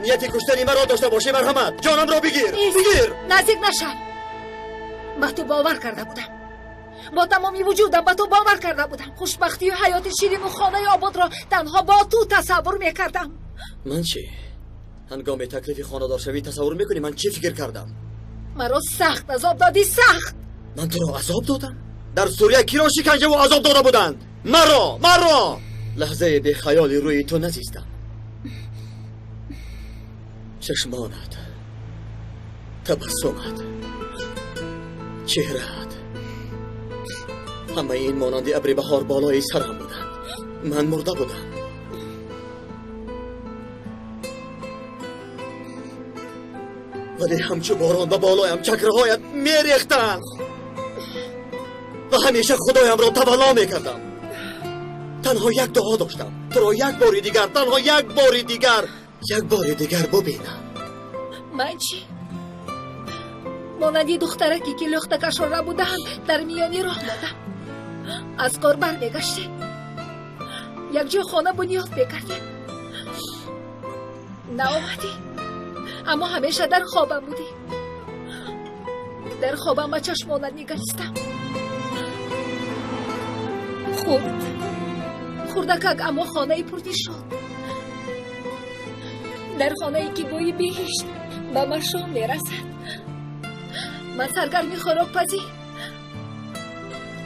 نیت کشتن مرا داشته باشی مرحمت جانم را بگیر. بگیر. نزدیک نشو. با تو باور کرده بودم. با تمامی وجودم با تو باور کرده بودم. خوشبختی و حیات شیرین و خانه آباد را تنها با تو تصور میکردم. من چی؟ هنگام تکلیف خانه‌دار شوی تصور میکنی من چی فکر کردم؟ مرا سخت عذاب دادی، سخت. من تو را عذاب دادم؟ در سوریه کی را شکنجه و عذاب داده بودند؟ مرا لحظه به خیالی روی تو نزیستم. چشمانت، تبسمت، چهرهت، همه این مانند ابر بهار بالای سرم بودند. من مرده بودم. ولی همچو باران به بالایم چکرهایت میریختند و همیشه خدایم را تولا میکردم. تنها یک دعا داشتم، تو را یک بار دیگر، تنها یک بار دیگر ببینم. من چی؟ مانندی دخترکی که لختکش را بودم در میانی راه ماندم. از کار بر میگشتیم، یک جا خانه بنیاد میکردیم. نآمدی، اما همیشه در خوابم بودی. در خوابم با چشمانت نگریستم. خردکک اما خانه پرتی شد. در خانه ای که بوی بهشت به مشام میرسد. من سرگرمی خوراک پزی،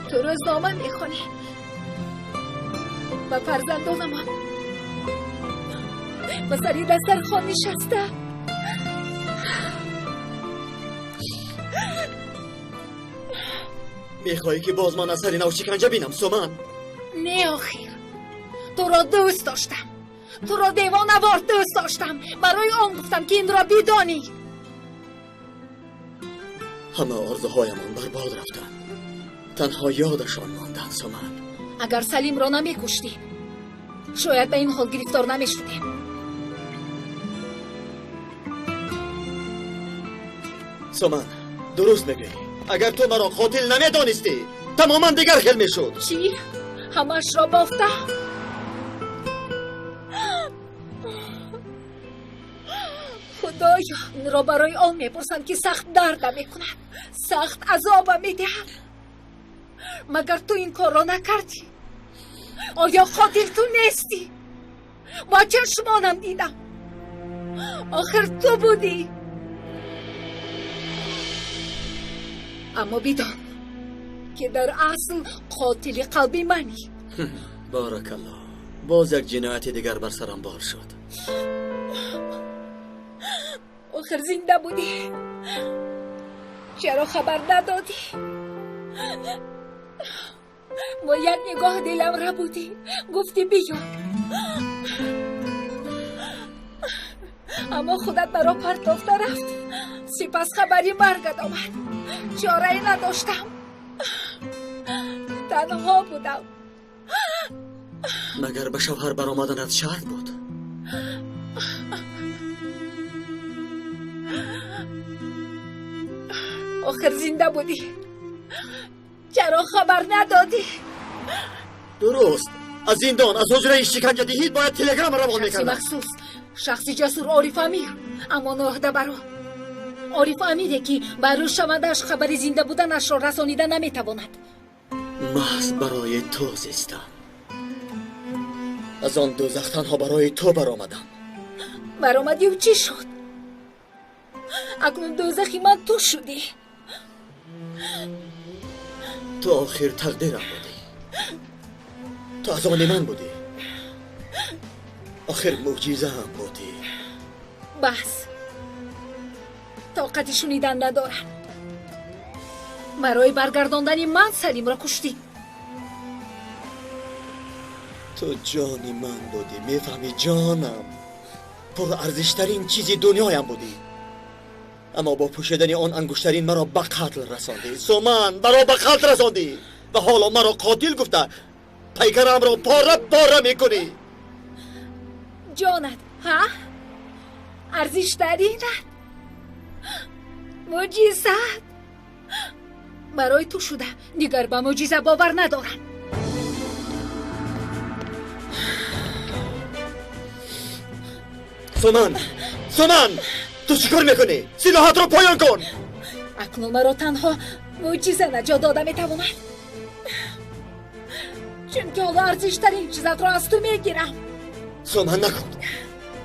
تو روزنامه میخونی و فرزندانمان و سری دسترخوان نشسته. میخوایی که باز من اثری نو شکنجه بینم سومن؟ نه آخیر، تو را دوست داشتم، تو را دیوانه‌وار دوست داشتم. برای آن گفتم که این را بدانی. همه آرزوهایمان برباد رفتن، تنها یادشان ماندن سومن. اگر سلیم را نمیکشتی شاید به این حال گرفتار نمیشدیم. سومن درست میگی. اگر تو مرا قاتل نمیدانستی تماما دیگر خیل میشد. چی؟ همش را بافته؟ خدایا، این را برای آن میپرسند که سخت درد میکند، سخت عذاب میدهد. مگر تو این کار را نکردی؟ آیا قاتل تو نیستی؟ با چشمانم دیدم. آخر تو بودی. اما بدان که در اصل قاتل قلبی منی. بارک الله. باز یک جنایت دیگر بر سرم بار شد. آخر زنده بودی، چرا خبر ندادی؟ با یک نگاه دلم را بودی، گفتی بیا، اما خودت برا پرتافته رفتی. سپس خبری مرگت آمد، چاره‌ای نداشتم، تنها بودم. مگر به شوهر برآمدنت شرط بود؟ آخر زنده بودی، چرا خبر ندادی؟ درست، از زندان، از حجره شکنجه دهید باید تلگرام روان میکردم. شخصی مخصوص، شخصی جسور عارف امیر، اما نهده برو. عارف امیره که برو شوندش خبر زنده بودنش را رسانیده نمیتواند. محض برای تو زیستم، از آن دوزخ تنها برای تو برآمدم. برآمدی و چی شد؟ اکنون دوزخی من تو شدی. تو آخر تقدیرم بودی، تو از آن من بودی، آخر معجزه هم بودی. بس، طاقت شنیدن ندارم. برای برگرداندن من سلیم را کشتی. تو جانی من بودی، میفهمی جانم؟ پر ارزشترین چیزی دنیایم بودی، اما با پوشیدن آن انگشترین مرا به قتل رساندی. سومن مرا به قتل رساندی و حالا مرا قاتل گفته پیکرم را پاره پاره میکنی. جانت ها؟ ارزشترینت، معجزت برای تو شده. دیگر به معجزه باور ندارم. سومن سومن تو چیکار میکنی؟ سلاحات رو پایان کن. اکنون مرا تنها معجزه نجات داده میتواند، چون که حالا ارزشترین چیزت را از تو میگیرم. سومن نکن.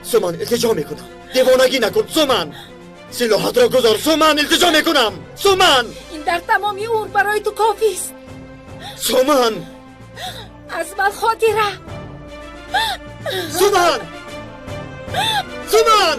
سومن التجا میکنم، دیوانگی نکن. سومن سلاحات را گذار. سومن التجا میکنم. سومن این در تمامی عمر برای تو کافی است. سومن از من خاطره. سومن سومن